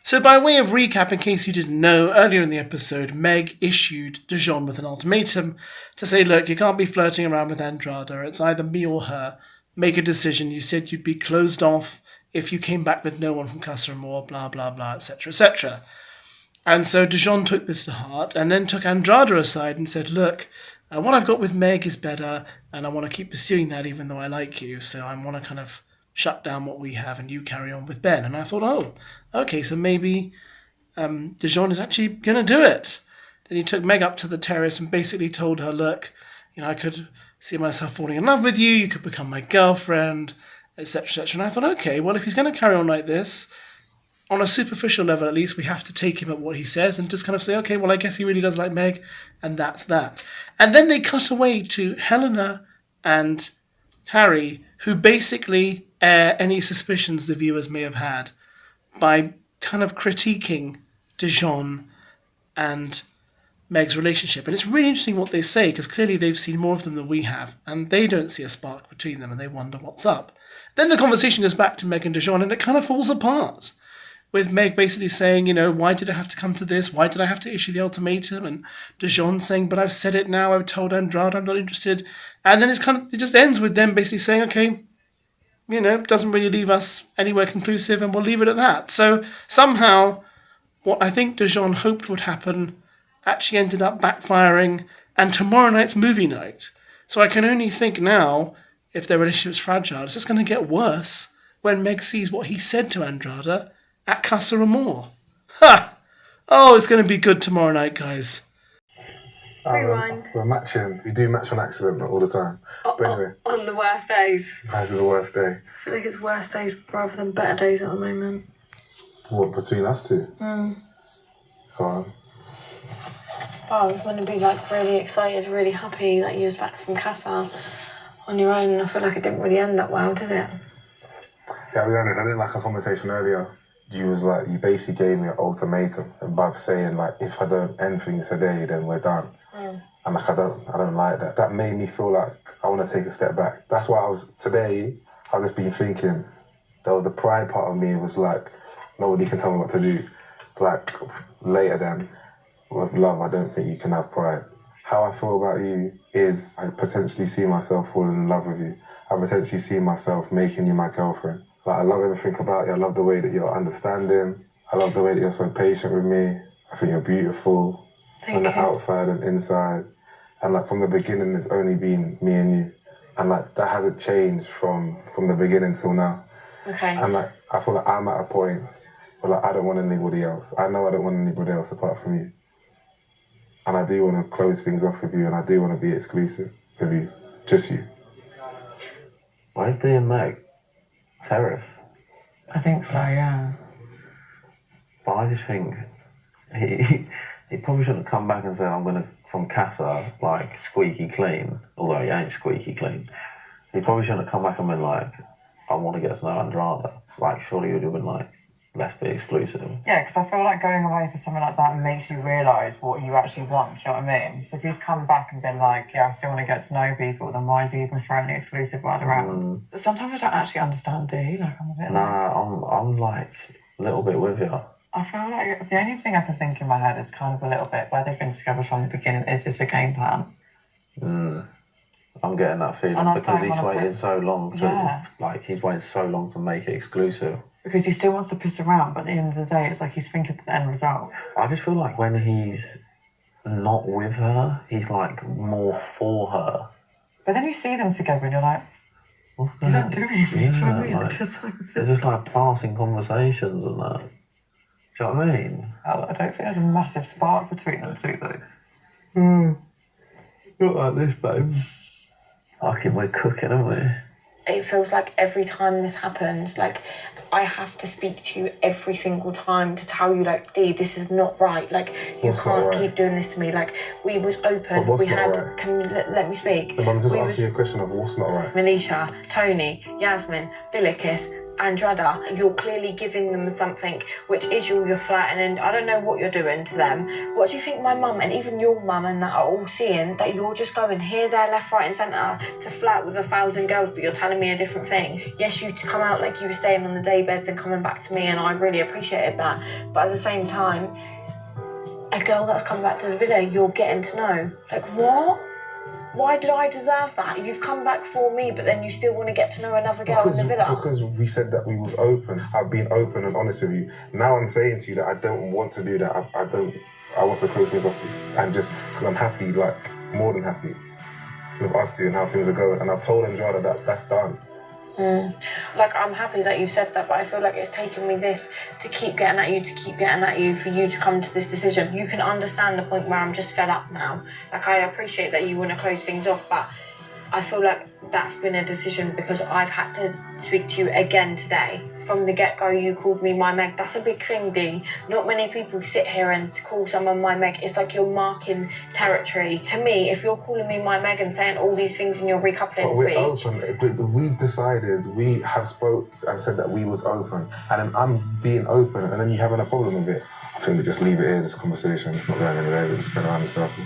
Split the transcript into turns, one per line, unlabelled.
So by way of recap, in case you didn't know, earlier in the episode, Meg issued DEJON with an ultimatum to say, look, you can't be flirting around with Andrada. It's either me or her. Make a decision. You said you'd be closed off if you came back with no one from Casa Amor, blah, blah, blah, etc., etc. And so DEJON took this to heart and then took Andrada aside and said, look, what I've got with Meg is better and I want to keep pursuing that even though I like you. So I want to kind of shut down what we have and you carry on with Ben. And I thought, oh, okay, so maybe DEJON is actually going to do it. Then he took Meg up to the terrace and basically told her, look, I could see myself falling in love with you. You could become my girlfriend, etc., etc. And I thought, okay, well, if he's going to carry on like this, on a superficial level, at least, we have to take him at what he says and just kind of say, okay, well, I guess he really does like Meg, and that's that. And then they cut away to Helena and Harry, who basically air any suspicions the viewers may have had by kind of critiquing DEJON and Meg's relationship. And it's really interesting what they say, because clearly they've seen more of them than we have, and they don't see a spark between them, and they wonder what's up. Then the conversation goes back to Meg and DEJON, and it kind of falls apart, with Meg basically saying, why did I have to come to this? Why did I have to issue the ultimatum? And DEJON saying, but I've said it now. I've told Andrada I'm not interested. And then it just ends with them basically saying, okay, doesn't really leave us anywhere conclusive and we'll leave it at that. So somehow what I think DEJON hoped would happen actually ended up backfiring, and tomorrow night's movie night. So I can only think now, if their relationship's fragile, it's just going to get worse when Meg sees what he said to Andrada at Casa Amor. Ha! Oh, it's going to be good tomorrow night, guys.
Rewind.
We're matching. We do match on accident all the time. But anyway.
On the worst days.
How's the worst day?
I feel like it's worse days rather than better days at the moment.
What, between us two? Go on.
I was going to be really excited, really happy that you was back from Casa on your own, and I feel like it didn't really end that well, did it?
Yeah, I'll be honest, I didn't like our conversation earlier. You basically gave me an ultimatum, and by saying if I don't end things today, then we're done. And I don't like that. That made me feel like I want to take a step back. That's why today I've just been thinking, there was the pride part of me, was nobody can tell me what to do. Later then, with love, I don't think you can have pride. How I feel about you is I potentially see myself falling in love with you. I potentially see myself making you my girlfriend. I love everything about you. I love the way that you're understanding. I love the way that you're so patient with me. I think you're beautiful on the outside and inside. And from the beginning, it's only been me and you. And that hasn't changed from the beginning till now.
Okay.
And I feel like I'm at a point where I don't want anybody else. I know I don't want anybody else apart from you. And I do want to close things off with you, and I do want to be exclusive with you. Just you.
Where's Deon and Meg? Terrace?
I think so, yeah.
But I just think he probably shouldn't have come back and said, I'm going to, from Casa, squeaky clean, although he ain't squeaky clean. He probably shouldn't have come back and been I want to get to know Andrada. Surely he would have been let's be exclusive.
Yeah, because I feel like going away for something like that makes you realise what you actually want, do you know what I mean? So if he's come back and been yeah, I still want to get to know people, then why is he even throwing the exclusive word around? Sometimes I don't actually understand, do you? I'm a bit
I'm a little bit with you.
I feel like the only thing I can think in my head is kind of a little bit where they've been together from the beginning. Is this a game plan?
I'm getting that feeling because he's waited so long to, he's waited so long to make it exclusive.
Because he still wants to piss around, but at the end of the day, it's he's thinking of the end result.
I just feel like when he's not with her, he's more for her.
But then you see them together and you're
you
don't do anything, do you know what I mean?
It's just passing conversations and that. Do you know what I mean?
I don't think there's a massive spark between them two, though.
Not like this, babe. We're cooking, aren't we?
It feels like every time this happens, I have to speak to you every single time to tell you, Dee, this is not right. You can't keep doing this to me. We was open.
But what's
we
not
had.
right?
Can you let me speak?
I'm just asking you a question of what's not right.
Manisha, Tony, Yasmin, Billikis, Andrada, you're clearly giving them something which is you're flirting, and I don't know what you're doing to them. What do you think my mum and even your mum and that are all seeing, that you're just going here, there, left, right and centre to flirt with 1,000 girls, but you're telling me a different thing? Yes, you come out like you were staying on the day beds and coming back to me, and I really appreciated that, but at the same time, a girl that's come back to the villa, you're getting to know. Like, what? Why did I deserve that? You've come back for me, but then you still want to get to know another girl in the villa?
Because we said that we was open. I've been open and honest with you. Now I'm saying to you that I don't want to do that. I want to close things off and just, because I'm happy, like, more than happy with us two and how things are going. And I've told Andrada that that's done.
Like, I'm happy that you said that, but I feel like it's taken me this to keep getting at you, for you to come to this decision. You can understand the point where I'm just fed up now. Like, I appreciate that you want to close things off, but I feel like that's been a decision because I've had to speak to you again today. From the get-go, you called me my Meg. That's a big thing, D. Not many people sit here and call someone my Meg. It's like you're marking territory. To me, if you're calling me my Meg and saying all these things in your recoupling speech...
Open. We've decided, we have spoke and said that we was open. And then I'm being open and then you having a problem with it. I think we just leave it here, this conversation. It's not going anywhere. It's just going around in a circle.